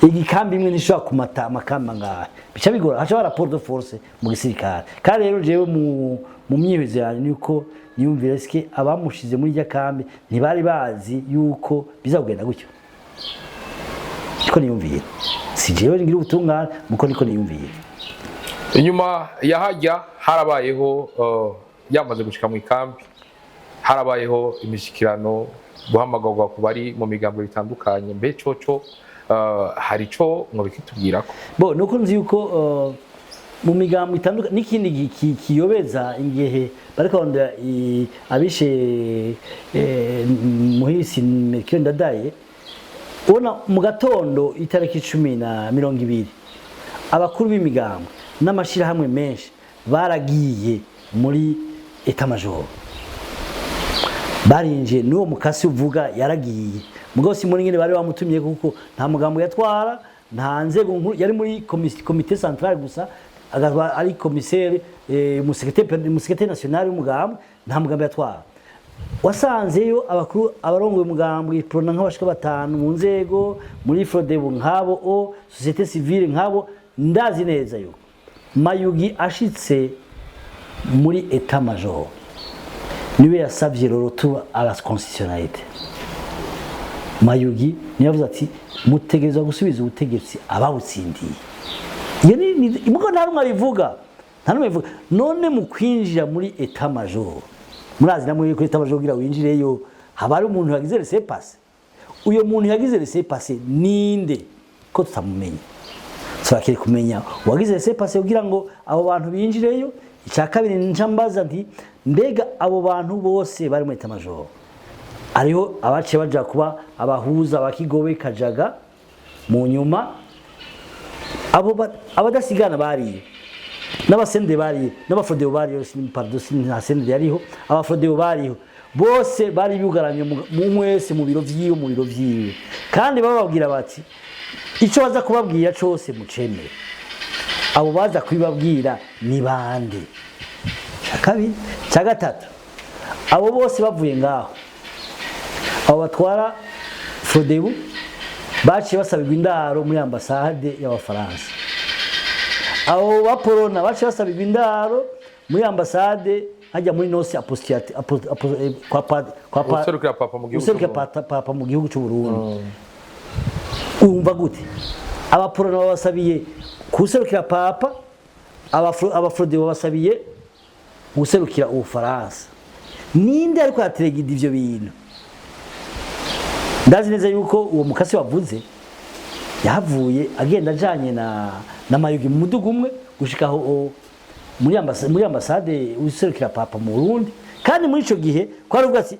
igikambi imwe nishobora kumata amakamba ngahe bica bigora haca rapport de force mu gisirikare kandi rero jewe mu myihwezo yanjye niko niyumvira ske abamushize muri rya kambi ntibari bazi yuko bizagenda gutyo niko niyumviye si jewe ngira ubutungane muko niko niyumviye inyuma yahajya harabayeho yamaze gushika mu ikambi harabayeho imishikirano guhamagarwa ku bari mu migambo bitandukanye mbe coco hari cyo mwabikitubwira ko nuko nzi yuko mu migambo itandukanye n'ikindi kiyobeza ingehe bariko onda abishe muhisi Melchior Ndadaye ubona mu gatondo itariki 10/20 abakuru b'imigambo n'amashirahamwe menshi baragiye muri état major barinje n'uwo Mukasi uvuga yaragiye mugabo si muri ngene bari bamutumye kuko nta mugambo yatwara nta nzego nkuru yari muri komite centrale gusa agaba ari commissaire umusekretari national w'umugambwe nta mugambi yatwara wasanzeyo abakuru abarongoye umugambwe prona nk'abashika batanu mu nzego muri Frodebu nkabo o societe civile nkabo ndazi neza yuko Mayugi ashitse muri etat major niwe yasavye rorotu à la constitutionnalité Mayugi niwe yavuze ati mutegerezwa gusubiza ubutegetsi abawutsindiye iyo ni imuko nta rumwe bivuga none mu kwinjira muri etat major murazi namwe ko etat major gira winjireyo haba ari umuntu yagize laissez passer uyo muntu yagize laissez passer ninde ko tutamumenya turakiri kumenya wagize laissez passer kugira ngo abo bantu binjireyo icya kabiri njambaza nti mbega abo bantu bose bari mu etat major ariho abaciye baja kuba abahuza abakigobe kajaga mu nyuma abo abadasigana bari n'abasende bari n'abafrodeo bari pardon sinasende yariho abafrodeo bariho bose bari yugaranye mu wese mu biro vyiwe kandi bababwira bati ico baza kubabwira cyose mucemere abo baza kwibabwira ni bande kabiri cya gatatu abo bose bavuye ngaho abo batwara Frodebu baciye basabirwa indaro muri ambassade y'abafaransa abo baporona baciye basabirwa indaro muri ambassade hajya muri noce apostolate kwa papa mu gihugu cy'u Burundi umva gute abaporona babasabiye kuserukira papa abafrode babasabiye guserukira ubufaransa ninde ariko yateregida ivyo bintu ndazi neza yuko uwo mukasi wavuze yavuye agenda ajanye na Mayugi mu mudugu umwe gushikaho muri ambassade userukira papa mu Burundi kandi muri ico gihe kwaruvuga ati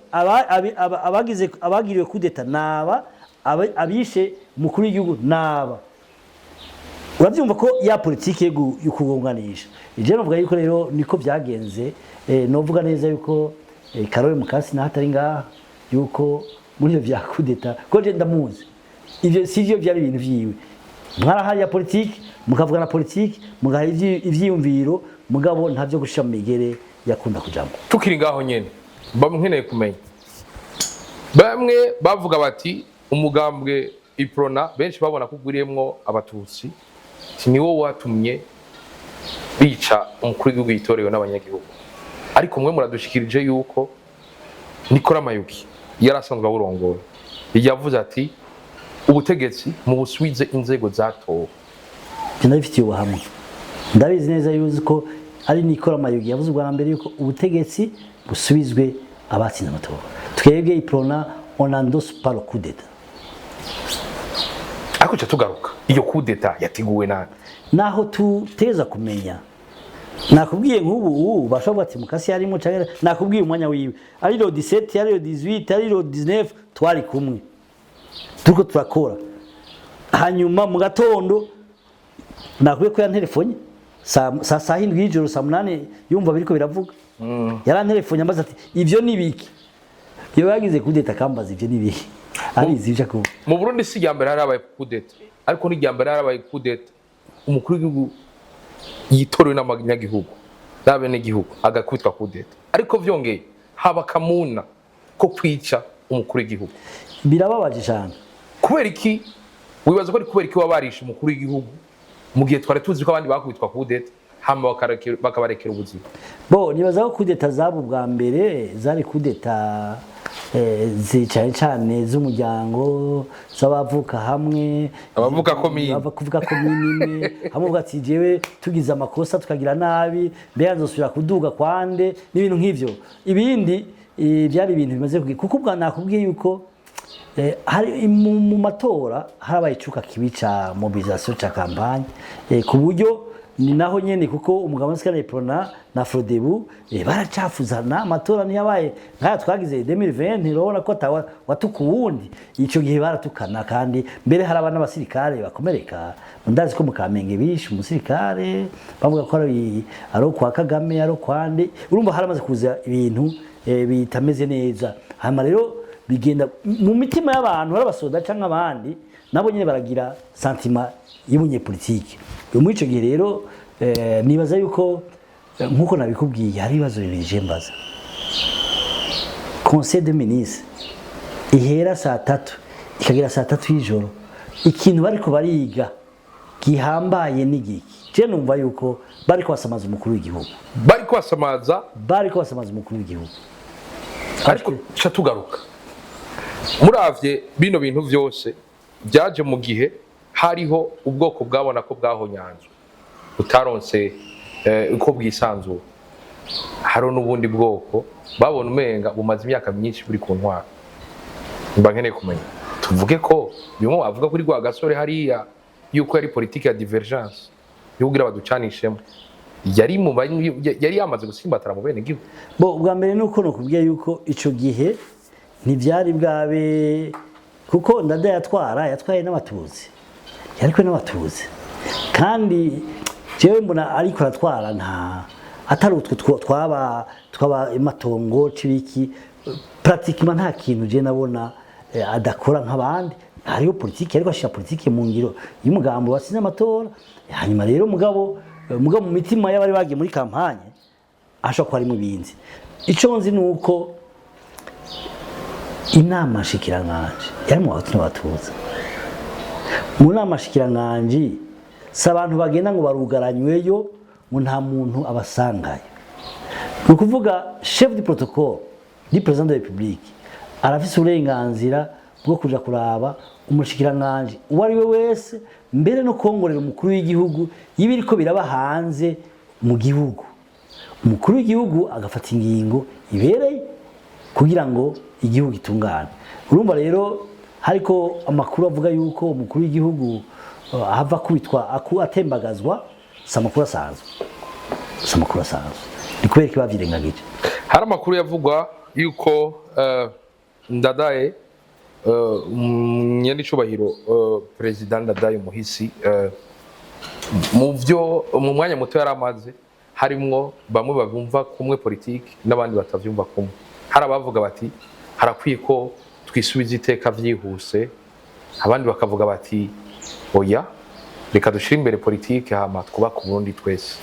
abagiriwe kudeta naba abishe mukuru w'igihugu naba urabyumva ko ya politike yo kugonganisha ije novuga yuko rero niko byagenze novuga neza yuko Karole Mukasi nahatari ngaha yuko muri byo bya kudeta ko je ndamuzi ivyo sivyo byari ibintu vyiwe mwarahari ya politike mukavuga na politike mugaha ivyiyumviro mugabo ntavyo gushira mu migere yakunda kujambo tukiri ngaho nyene bamweneye kumenya bamwe bavuga bati umugambwe iprona benshi babona kuguriyemwo abatutsi niwo watumye bica umukuru w'igihugu yitorewe n'abanyagihugu ariko mwe muradushikirije yuko Nicolas Mayugi yarasanzwe aburongoye yavuze ati ubutegetsi mu busubize inzego zatowe ndabifitiye ubuhamya ndabizi neza yuko ari Nicolas Mayugi yavuze ubwa mbere yuko ubutegetsi busubizwe abatsinze amatora twebwe iprona on endosse pas le coup d'état ako tugaruka iyo coup d'état yatiguwe nani naho tuteza kumenya nakubwiye nk'ubu bashobora ati mukasi yarimo cyangwa nakubwiye umwanya wiwe ari ro 17 ari ro 18 ari ro 19 twari kumwe turiko turakora hanyuma mu gatondo nakubwiye ko yantelefone saa hindwi y'ijoro saa 8 yumva biriko biravuga yarantelefone ambaza ati ivyo nibiki iyo yagize kudeta kambaza ivyo nibiki abizi ivyo ko mu Burundi si yambere harabaye kudeta ariko ni yambere harabaye kudeta umukuru w'igihugu yitorewe n'abanyagihugu n'abene gihugu agakwitwa kudeta ariko vyongeye haba kamuna ko kwica umukuru w'igihugu birababaje cyane kubera iki wibaza ko ari kubera iki wabarisha umukuru w'igihugu mu gihe twari tuzi ko abandi bakwitwa kudeta hama bakabarekera ubuzima bo nibaza ko kudeta zabo bwa mbere zari kudeta zicaye cyane z'umuryango z'abavuka hamwe abavuka komine abavuka komine hamwe ugati jewe tugize amakosa tukagira nabi mbere nzosubira kuduga kwande n'ibintu nk'ivyo ibindi byari ibintu bimaze kuko ubwa nakubwiye yuko hari mu matora harabaye icuka kibica mobilisation ca campagne ku buryo ni naho nyene kuko umugabo nsikana iprona na Frodebu baracafuzana amatora ntiyabaye nkaya twagize 2020 urabona ko watukuwundi ico gihe baratukana kandi mbere haraba n'abasirikare bakomereka ndazi ko mukamenge bishe umusirikare bavuga ko ari kwa Kagame ari kwande urumva haramaze kuza ibintu bitameze neza hama rero bigenda mu mitima y'abantu arabasoda canke abandi nabo nyine baragira sentiment y'umunyepolitike muri ico gihe rero nibaza yuko nkuko nabikubwiye hari ibibazo bibiri mbaza. Conseil des ministres ihera saa 3 ikagera saa 3 y'ijoro, ikintu bariko bariga gihambaye n'igiki? Je numva yuko bariko basamaza umukuru w'igihugu, bariko basamaza umukuru w'igihugu. Ariko cha tugaruka muravye bino bintu vyose byaje mu gihe hariho ubwoko bwabona ko bwahonyanzwe utaronse uko bwisanzura. Haro n'ubundi bwoko babona umenga bumaze imyaka myinshi buri ku ntwara. Mba nkeneye kumenya tuvuge ko bimwe bavuga kuri gwa gasore hariya yuko yari politique ya divergence yugira baducanishemo yari yamaze gusimbatara mu bene gihugu. Bo bwa mbere nuko nokubwiye yuko ico gihe ntivyari bwabe, kuko Ndadaye yatwaye n'abatuzi, yariko n'abatuzi, kandi jewe mbona ariko aratwara nta atari utwo twaba amatongo cibiki, pratiquement nta kintu je nabona adakora nk'abandi. Hariyo politiki, ariko ashira politiki mu ngiro y'umugambo wasize amatora. Hanyuma rero mugabo mu mitima y'abari bagiye muri kampanye ashaka kwari mu bindi. Ico nzi nuko inama shikiranganje yari mu Bahutu n'Abatutsi. Mu nama shikiranganje s'abantu bagenda ngo barugaranyweyo ngo nta muntu abasangaye. Ni ukuvuga chef du protocole du président de la République arafise uburenganzira bwo kuja kuraba umushikiranganje uwo ari we wese, mbere no kongorera umukuru w'igihugu y'ibiriko biraba hanze mu gihugu. Umukuru w'igihugu agafata ingingo ibereye kugira ngo igihugu gitungane. Urumva rero hariko amakuru avuga yuko umukuru w'igihugu hava kubitwa atembagazwa, samakuru asanzwe. Ni kubera ko bavyirengagije. Hari amakuru yavugwa yuko Ndadaye nyenicubahiro President Ndadaye Muhisi mu mwanya muto yaramaze harimwo bamwe babumva kumwe politiki n'abandi batavyumva kumwe. Hari abavuga bati harakwiye ko twisubiza iteka vyihuse, abandi bakavuga bati oya reka dushira imbere politiki hama twubaka Burundi twese.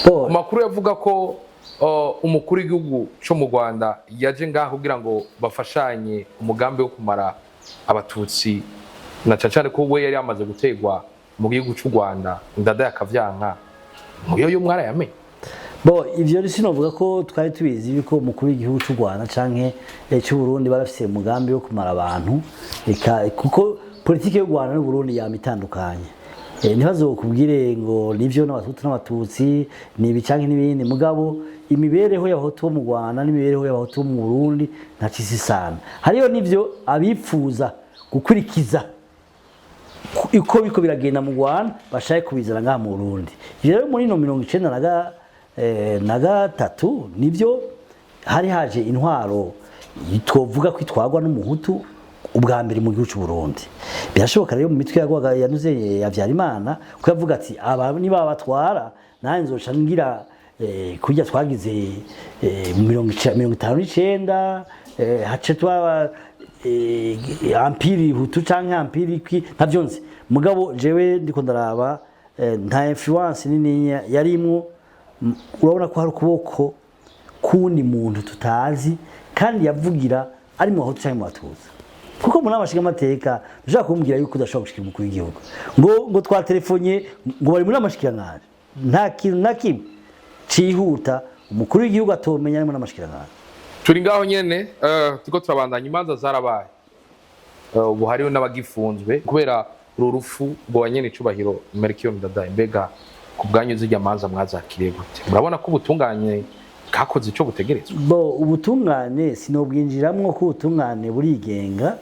Amakuru yavuga ko umukuru w'igihugu cyo mu Rwanda yaje ngaho kugira ngo bafashanye umugambi wo kumara abatutsi, na cyane ko we yari yamaze gutegwa mu gihugu cy'u Rwanda. Ndadaye akavyanka muyo yo mwara yame. Bo ivyo risi novuga ko twari tubizi yuko umukuru w'igihugu cy'u Rwanda canke cy'u Burundi barafise umugambi wo kumara abantu, kuko politiki y'u Rwanda n'u Burundi yamitandukanye. Ntibazokubwire ngo nivyo n'abatutsi nibi canke n'ibindi, mugabo imibereho y'abahutu bo mu Rwanda n'imibereho y'abahutu bo mu Burundi ntacisi sana. Hariyo nivyo abipfuza gukurikiza uko biko biragenda mu Rwanda bashaye kubizana ngaha mu Burundi. Rero muri 1993 nivyo hari haje intwaro twovuga ko itwagwa n'umuhutu ubwa mbere mu gihugu cy'u Burundi. Birashoboka rero mu mitwe yagwaga yanuze Havyarimana ko yavuga ati aba niba batwara nanje nzoca ngira kurya twagize 59 hace twa ampiri hutu canke ampiri kwi ntavyonze. Mugabo jewe ndiko ndaraba nta influence nini yarimwo. Urabona ko hari ukuboko kundi muntu tutazi kandi yavugira ari mu Bahutu canke mu Batutsi. Kuko muri amashiga amateka dushaka kumbwira yuko udashobora gushikira umukuru w'igihugu ngo twatelefonye ngo bari muri amashikiranganje, nta kintu na kimwe cihuta umukuru w'igihugu atomenya ari muri amashikiranganje. Turi ngaho nyene tuko turabandanya imanza zarabaye, ubu hariho n'abagifunzwe kubera ururufu rwo banyene icubahiro Melchior Ndadaye. Mbega ku bwanyu zijya manza mwazakiriye gute? Murabona ko ubutunganye kakoze ico butegerezwa? Bo ubutungane sinobwinjiramwo ko ubutungane burigenga,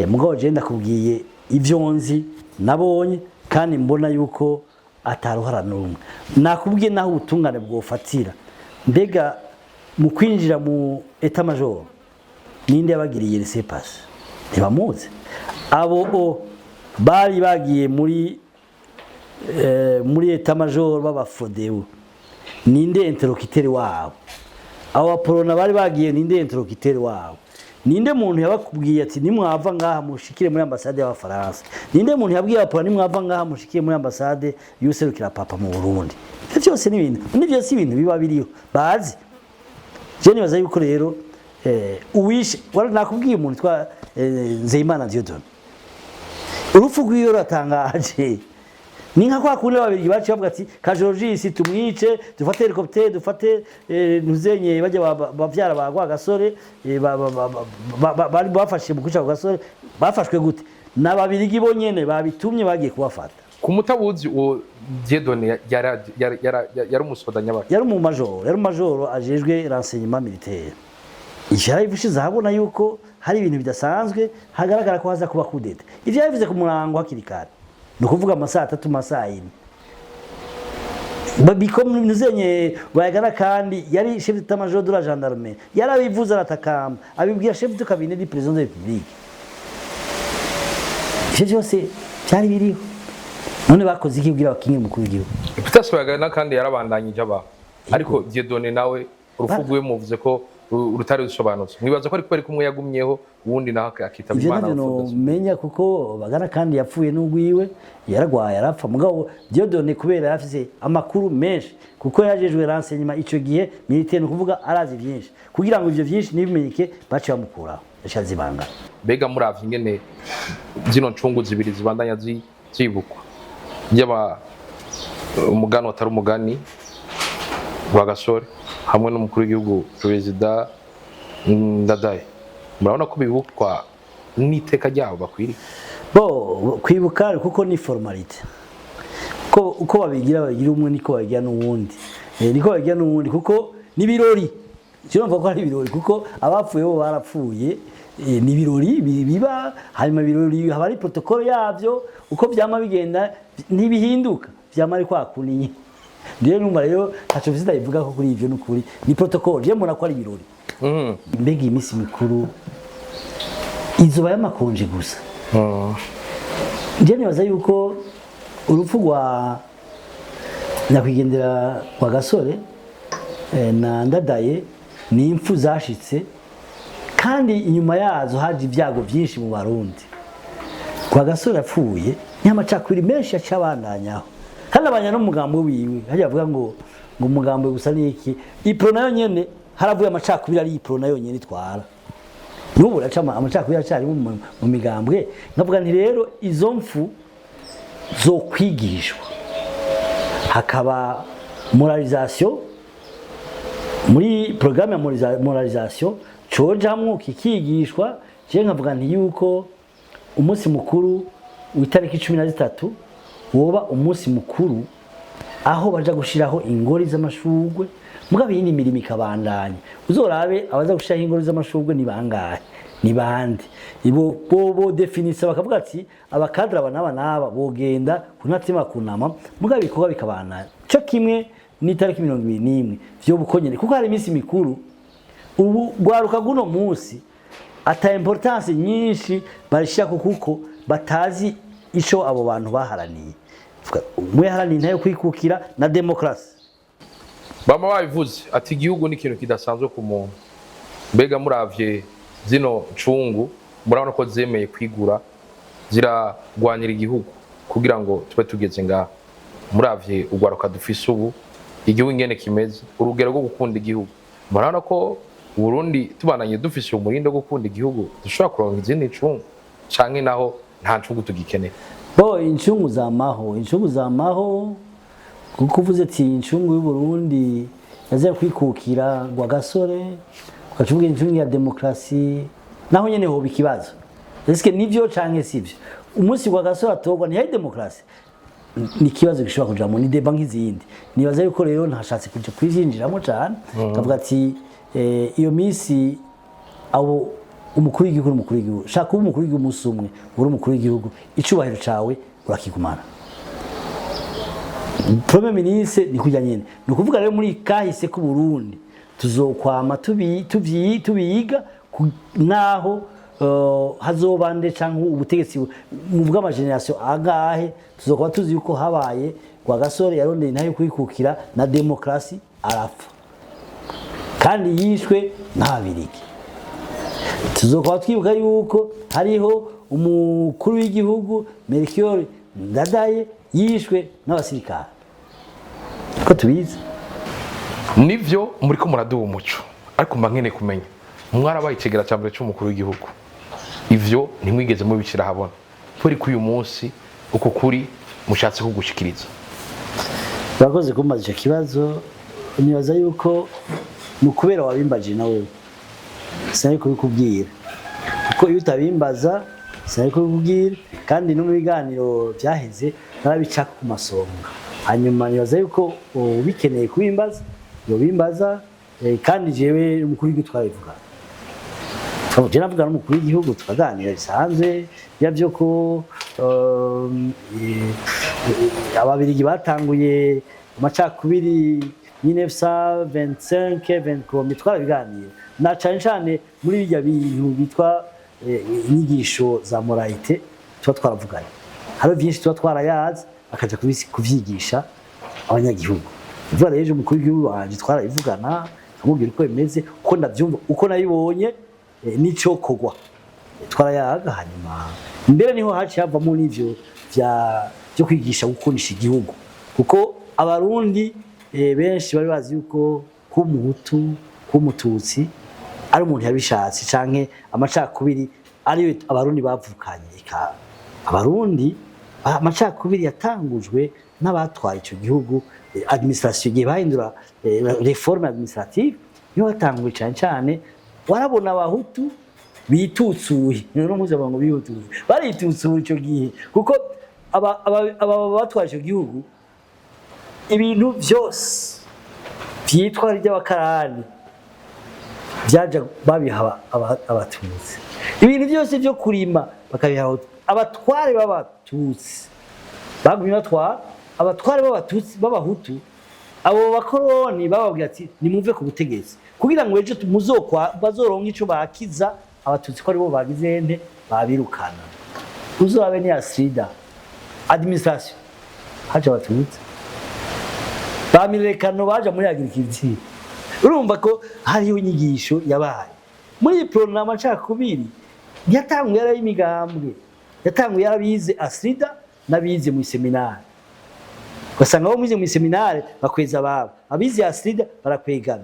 mugabo je ndakubwiye ivyo nzi nabonye kandi mbona yuko ataruhara n'umwe. Nakubwiye naho ubutungane bwofatira. Mbega mu kwinjira mu etat major ninde yabagiriye laissez passer? Ntibamuzi. Abo bari bagiye muri etat major b'abafrodeu ninde interlocuteur wabo? Abo baporona bari bagiye ninde interlocuteur wabo? ninde muntu yabakubwiye ati nimwava ngaha mushikire muri ambasade y'Abafaransa? Ninde muntu yabwiye abapora nimwava ngaha mushikire muri ambasade y'userukira papa mu Burundi? Ivyo byose ni ibintu, n'ivyo si ibintu biba biriho bazi. Je nibaza yuko rero uwishe wari nakubwiye umuntu twa Nzeyimana Dieudonné, urupfu rwiwe ratangaje. Ni nka kwa kundi babiri baciye bavuga ati Kajorogisi tumwice, dufate helicopter, dufate ntuzenye bajya bavyara bagwa gasore bari bafashe mu kwica gasore. Bafashwe gute? N'ababirigi bonyene babitumye bagiye kubafata. Ku mutabuzi uwo Dieudonné yari umusoda nyabaki, yari mu majoro ajejwe renseignement militaire. Ijara ivushize habona yuko hari ibintu bidasanzwe, hagaragara ko haza kuba kudeta. Ivyo yavuze ku murango hakiri kare, no kuvuga amasaha 3 masaha 4 babikomwe nuzenye bayagana, kandi yari chef d'état-major de la gendarmerie yarabivuze aratakamba abibwira chef de cabinet du président de la République. Ivyo byose byari biriho, none bakoze iki kugira bakinge mukuru w'igihugu? Peter Bayagana kandi yarabandanyije aba, ariko Dieudonné nawe urupfu rwiwe muvuze ko urutari rusobanutse. Mwibaza ko ariko kumwe yagumyeho ubundi naho akitaba Imana. Ivyo no menya kuko Bagana kandi yapfuye n'ugwiwe, yaragwaye arapfa. Mugabo Dieudonné kubera yafise amakuru menshi, kuko yajejwe renseignement ico gihe militaire, kuvuga arazi byinshi, kugira ngo ivyo byinshi nibimenyeke bace bamukuraho yashazibanga. Bega muravye ingene zino ncungu zibiri zibandanya zibukwa yaba umugano atari umugani wa gasore hamwe n'umukuru w'igihugu Perezida Ndadaye, murabona ko bibukwa n'iteka ryabo bakwiriye? Kwibuka kuko ni formalite, uko babigira umwe niko babigira n'uwundi, kuko ni birori. Kirumva ko ari birori kuko abapfuye bo barapfuye, ni birori biba, hanyuma birori haba ari protocole yavyo, uko byama bigenda ntibihinduka, byama ari kwa kuninye. Ndiye numva rero tacho visita ivuga ko kuri ivyo n'ukuri ni protocole, je mbona ko ari birori. Mbega imisi mikuru izuba y'amakonje gusa. Je nibaza yuko urupfu rwa nyakwigendera kwa gasore na Ndadaye ni impfu zashitse, kandi inyuma yazo haje ibyago byinshi mu Barundi. Kwa gasore apfuye nyamacakuri menshi yacabandanyaho, kandi abanya n'umugambo wiwe hajya avuga ngo umugambo gusa niki ipro nayo nyene haravuye amacakubiri ari ipro nayo nyene itwara. Nubu racama amacakubiri acari mu migambwe, ngavuga nti rero izo mfu zo kwigishwa, hakaba moralisation muri programme ya moralisation cojamwo kikigishwa. Je nkavuga nti yuko umunsi mukuru w'itariki 13 woba umunsi mukuru aho baja gushiraho ingori z'amashurwe, mugabo yindi mirimo ikabandanya. Uzorabe abaza gushiraho ingori z'amashurwe ni bangahe, ni bande bo definisa, bakavuga ati abakadra abanaba bogenda kunatima kunama, mugabo bikorwa bikabandanya. Cyo kimwe ni tariki 21 vyo bukonyene, kuko hari iminsi mikuru ubu gwaruka guno munsi ata importance nyinshi barishaka, kuko batazi ico abo bantu baharaniye. Mwe harani ntayo kwikukira na demokrasi. Bama babivuze ati igihugu ni ikintu kidasanzwe ku muntu. Mbega muravye zino ncungu murabona ko zemeye kwigura ziragwanyira igihugu kugira ngo tube tugeze ngaha. Muravye ugwaruka dufise ubu igihugu ingene kimeze, urugero rwo gukunda igihugu, murabona ko Burundi tubananye dufise umurindo wo gukunda igihugu dushobora kuronka izindi ncungu, canke naho nta ncungu tugikeneye. Incungu zamaho kuko uvuze ati incungu y'u Burundi yaza kwikukira gwa gasore, ukacuvuga incungu ya demokrasi, naho nyene ho bikibazo. Eske nivyo canke sivyo? Umunsi gwa gasore atogwa ni hari demokrasi, ni kibazo gishobora kujamo ni deba nk'izindi. Nibaza yuko rero ntashatse kuja kwizinjiramo cyane, kavuga ati iyo misi abo umukuru w'igihugu shaka umukuru w'igihugu musumwe uri umukuru w'igihugu, icubahiro cawe urakigumana. Premier ministre ni kujya nyene, no kuvuga rero muri kahise ku Burundi tuzokwama tubiga naho hazobande canke ubutegetsi muvuga ama generation agahe, tuzokuba tuzi yuko habaye kwa gasore yarondeye ntayo kwikukira na demokrasi arapfa, kandi yishwe n'abiriki. tuzokuba twibuka yuko hariho umukuru w'igihugu Melchior Ndadaye yishwe n'abasirikare ko tubizi. Nivyo muriko muraduha umuco ariko mba nkeneye kumenya mwarabaye icegera cya mbere cy'umukuru w'igihugu, ivyo ntimwigeze mubishira habona kuri uyu munsi uko kuri mushatse kugushikiriza. Bakoze kumbaza icyo kibazo, nibaza yuko mukubera wabimbaje nawe sinari kubikubwira, kuko iyo utabimbaza sinari kubikubwira, kandi no mu biganiro byaheze narabica ku masonga. Hanyuma nibaza yuko ubikeneye kubimbaza yobimbaza, kandi jewe umukuru w'igihugu twabivuga, je navuga n'umukuru w'igihugu tukaganira bisanzwe yavyo ko ababirigi batanguye amacakubiri 1925-20 twarabiganira, na cane cane muri bijya bintu bitwa inyigisho za moralité tuba twaravuganye. Hariho byinshi tuba twarayazi akaja kuvyigisha abanyagihugu. Vuba rero umukuru w'igihugu wanje twarabivugana, amubwira uko bimeze, uko ndavyumva, uko nabibonye nico kogwa twarayaga. Hanyuma mbere niho haci havamo n'ivyo byo kwigisha gukundisha igihugu, kuko abarundi benshi bari bazi yuko k'umuhutu k'umututsi ari umuntu yabishatse canke amacakubiri ari abarundi bavukanye. Abarundi amacakubiri yatangujwe n'abatwara ico gihugu, administration gihe bahindura reforme administrative niho hatanguje cyane cyane. Warabona abahutu bitutsuye, no muze abantu bitutsuye baritutsuye ico gihe, kuko aba batwara ico gihugu ibintu byose byitwa ry'abakarani byaje babiha abatutsi, ibintu byose byo kurima bakabiha abatware b'abatutsi, bagumye batwara abatware b'abatutsi b'abahutu. Abo bakoroni bababwira ati nimuve ku butegetsi kugira ngo ejo bazoronka ico bakiza abatutsi ko aribo bagize nte babirukana. Uzobabe ni asida administration haje abatutsi bamirekano baje muri agriculture. Urumva ko hariho inyigisho yabaye muri program cakubiri yatanguye yari imigambwe, yatanguye yarabize asida nabize mu seminari, basanga bo mu seminari bakweza babo, abize asida barakwegana,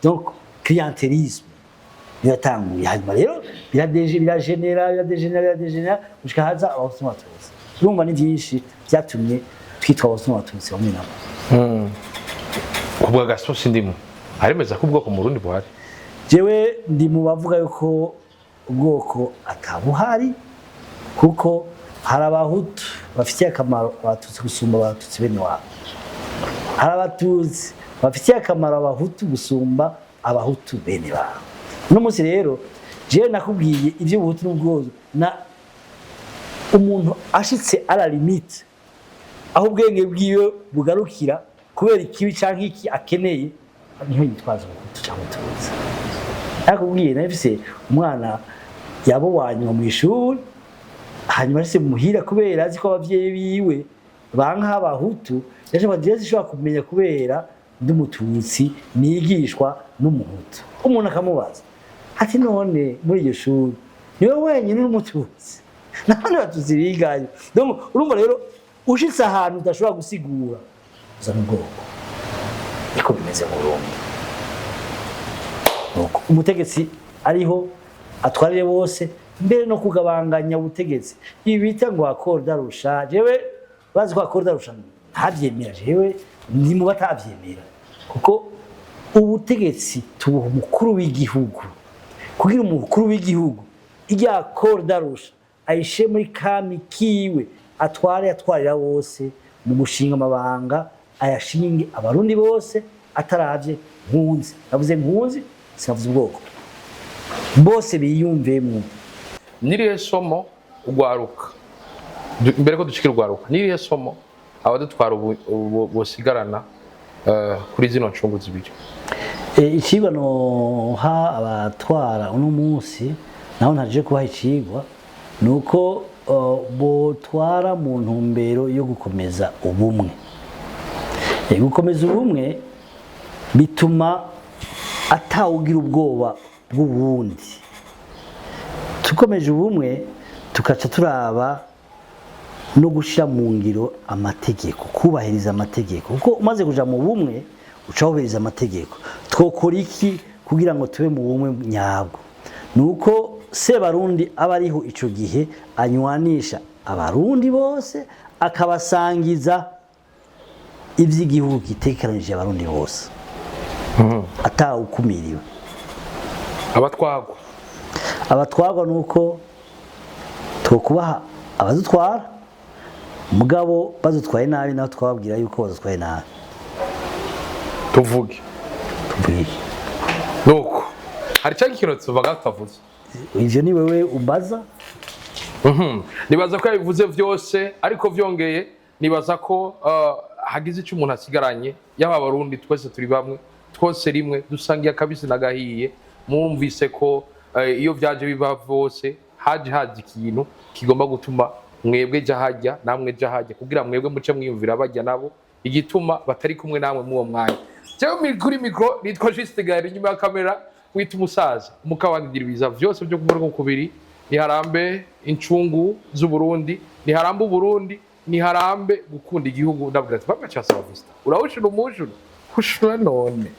donc clientélisme yatanguye. Hanyuma rero biradegenera gushika haza abahutu n'abatutsi. Urumva ni byinshi byatumye twitwa abahutu n'abatutsi bamwe nabo. Kubwa Gaston Sindimwo aremeza ko ubwoko mu Burundi buhari. Jewe ndi mu bavuga yuko ubwoko atabuhari, kuko hari abahutu bafitiye akamaro abatutsi gusumba abatutsi bene wabo, hari abatutsi bafitiye akamaro abahutu gusumba abahutu bene wabo. Uno munsi rero jewe nakubwiye ivyo ubuhutu n'ubwozo, na umuntu ashitse ala limite aho ubwenge bwiwe bugarukira kubera ikibi canke iki akeneye, niho yitwaza ubuhutu cyangwa ubututsi. Nakubwiye nafise umwana yabo wanyuma mu ishuri, hanyuma se muhira kubera azi ko abavyeyi biwe banka abahutu, yaje badireze ishobora kumenya kubera ndi umututsi nigishwa n'umuhutu. Umuntu akamubaza ati none muri iryo shuri niwe wenyine n'umututsi nabandi batutsi bigayo. Donc urumva rero ushitse ahantu udashobora gusigura uza mu bwoko, niko bimeze mu Burundi. Umutegetsi ariho atwarire bose, mbere no kugabanganya ubutegetsi. Ibi bita ngo accord d'Arusha, jewe bazi ko accord d'Arusha ntavyemera, jewe ndi mu batavyemera, kuko ubutegetsi tubuha umukuru w'igihugu, kugira umukuru w'igihugu irya accord d'Arusha ayishe muri kami kiwe atwarira bose mu mushinga amabanga, ayashinge abarundi bose ataravye nkunzi. Navuze nkunzi sinavuze ubwoko, bose biyumvemwo. Nirihe somo ugwaruka imbere ko dushikira ugwaruka, nirihe somo abadutwara bosigarana kuri zino ncungu zibiri? Icigwa noha abatwara uno munsi naho ntaje kubaha icigwa, nuko botwara mu ntumbero yo gukomeza ubumwe. Gukomeza ubumwe bituma atawugira ubwoba bw'ubundi, tukomeje ubumwe tukaca turaba no gushira mu ngiro amategeko, kubahiriza amategeko, kuko umaze kuja mu bumwe ucahubiriza amategeko. Twokora iki kugira ngo tube mu bumwe nyabwo? Nuko Sebarundi aba ariho ico gihe anywanisha abarundi bose, akabasangiza ivy'igihugu gitekeranije abarundi bose, atawukumiriwe. Abatwagwa nuko twokubaha abadutwara, mugabo bazutwaye nabi naho twababwira yuko bazutwaye nabi. Tuvuge nuko hari cyangwa ikintu tuvuga tutavuze. Ivyo ni wewe umbaza. Nibaza ko yabivuze byose, ariko vyongeye nibaza ko hagize icyo umuntu asigaranye, yaba abarundi twese turi bamwe, twose rimwe, dusangiye akabisi nagahiye. Mwumvise ko iyo vyaje biba vyose haje ikintu kigomba gutuma mwebwe jahajya namwe jahajya, kugira mwebwe muce mwiyumvira bajya nabo igituma batari kumwe namwe muwo mwanya. Jewe kuri mikro nitwa Juste Gaël, inyuma ya kamera wita umusaza mukabangira ibiza vyose byo kumurwa kubiri. Niharambe incungu z'Uburundi, niharambe Uburundi, niharambe gukunda igihugu. Ndabwira ati papa cyasaba vista urawushira umushuro ushura none.